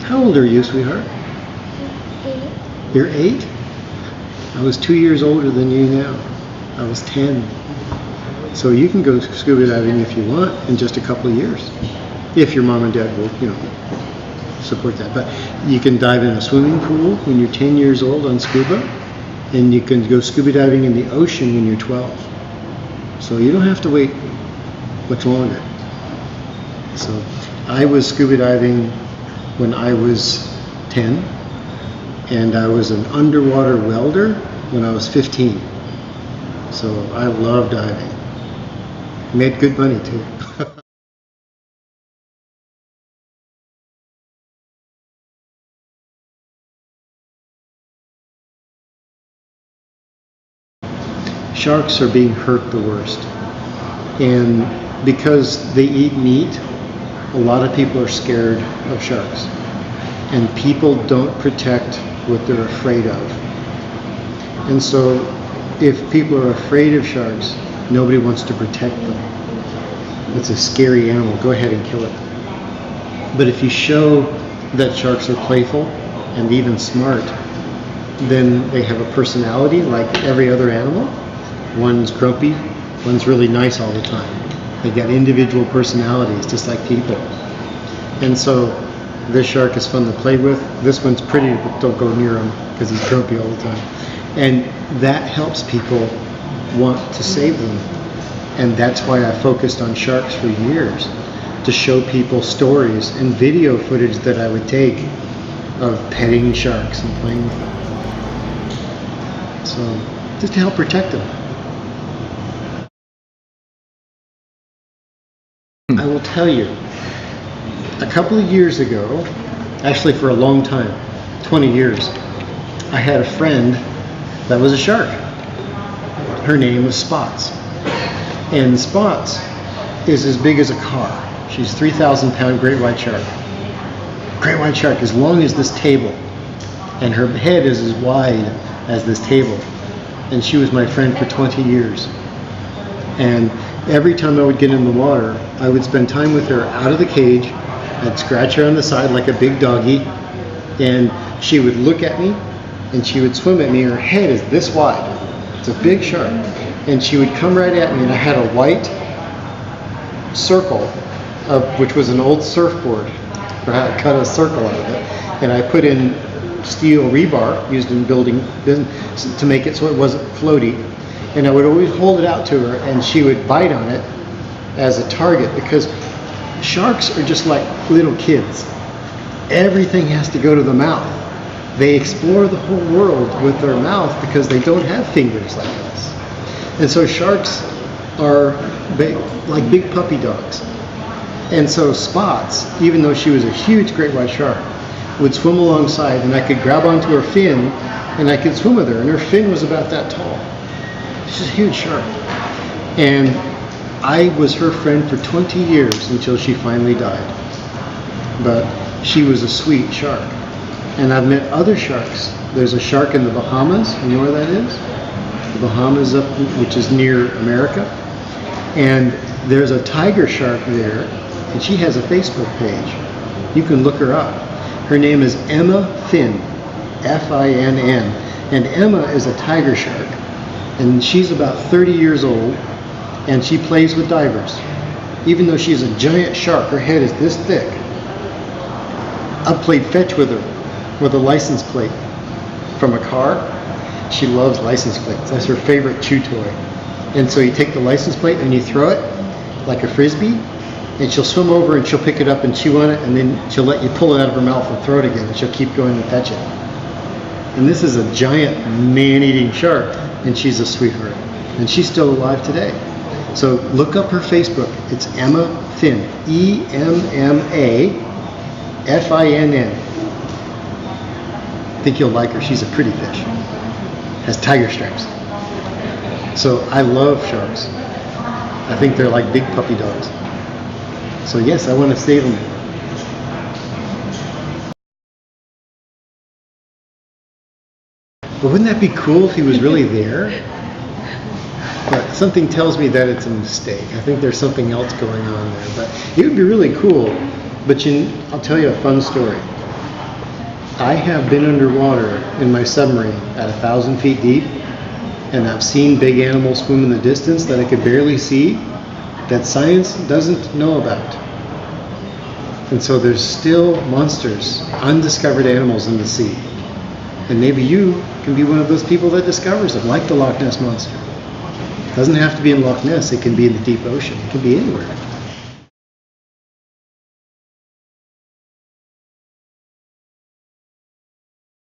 How old are you, sweetheart? 8. You're 8? I was 2 years older than you now. I was 10. So you can go scuba diving if you want in just a couple of years. If your mom and dad will, support that. But you can dive in a swimming pool when you're 10 years old on scuba, and you can go scuba diving in the ocean when you're 12. So you don't have to wait much longer. So I was scuba diving when I was 10, and I was an underwater welder when I was 15. So I love diving. Made good money too. Sharks are being hurt the worst. And because they eat meat, a lot of people are scared of sharks. And people don't protect what they're afraid of. And so if people are afraid of sharks, nobody wants to protect them. It's a scary animal. Go ahead and kill it. But if you show that sharks are playful and even smart, then they have a personality like every other animal. One's grumpy, one's really nice all the time. They've got individual personalities, just like people. And so this shark is fun to play with. This one's pretty, but don't go near him because he's grumpy all the time. And that helps people want to save them. And that's why I focused on sharks for years, to show people stories and video footage that I would take of petting sharks and playing with them. So, just to help protect them. I will tell you, a couple of years ago, actually for a long time, 20 years, I had a friend that was a shark. Her name was Spots. And Spots is as big as a car. She's a 3,000-pound great white shark. Great white shark as long as this table. And her head is as wide as this table. And she was my friend for 20 years. And every time I would get in the water, I would spend time with her out of the cage. I'd scratch her on the side like a big doggy. And she would look at me, and she would swim at me. Her head is this wide. It's a big shark. And she would come right at me, and I had a white circle, which was an old surfboard. I cut a circle out of it, and I put in steel rebar used in building to make it so it wasn't floaty. And I would always hold it out to her, and she would bite on it as a target, because sharks are just like little kids. Everything has to go to the mouth. They explore the whole world with their mouth because they don't have fingers like us. And so sharks are like big puppy dogs. And so Spots, even though she was a huge great white shark, would swim alongside, and I could grab onto her fin and I could swim with her, and her fin was about that tall. She's a huge shark. And I was her friend for 20 years until she finally died. But she was a sweet shark. And I've met other sharks. There's a shark in the Bahamas. You know where that is? The Bahamas, which is near America. And there's a tiger shark there, and she has a Facebook page. You can look her up. Her name is Emma Finn, F-I-N-N. And Emma is a tiger shark. And she's about 30 years old, and she plays with divers. Even though she's a giant shark, her head is this thick. I played fetch with her with a license plate from a car. She loves license plates. That's her favorite chew toy. And so you take the license plate and you throw it like a frisbee, and she'll swim over and she'll pick it up and chew on it, and then she'll let you pull it out of her mouth and throw it again, and she'll keep going and fetch it. And this is a giant man-eating shark, and she's a sweetheart. And she's still alive today. So look up her Facebook. It's Emma Finn, E-M-M-A-F-I-N-N. I think you'll like her. She's a pretty fish. Has tiger stripes. So I love sharks. I think they're like big puppy dogs. So yes, I want to save them. But wouldn't that be cool if he was really there? But something tells me that it's a mistake. I think there's something else going on there. But it would be really cool. But I'll tell you a fun story. I have been underwater in my submarine at 1,000 feet deep, and I've seen big animals swim in the distance that I could barely see, that science doesn't know about. And so there's still monsters, undiscovered animals in the sea. And maybe you can be one of those people that discovers them, like the Loch Ness Monster. It doesn't have to be in Loch Ness, it can be in the deep ocean, it can be anywhere.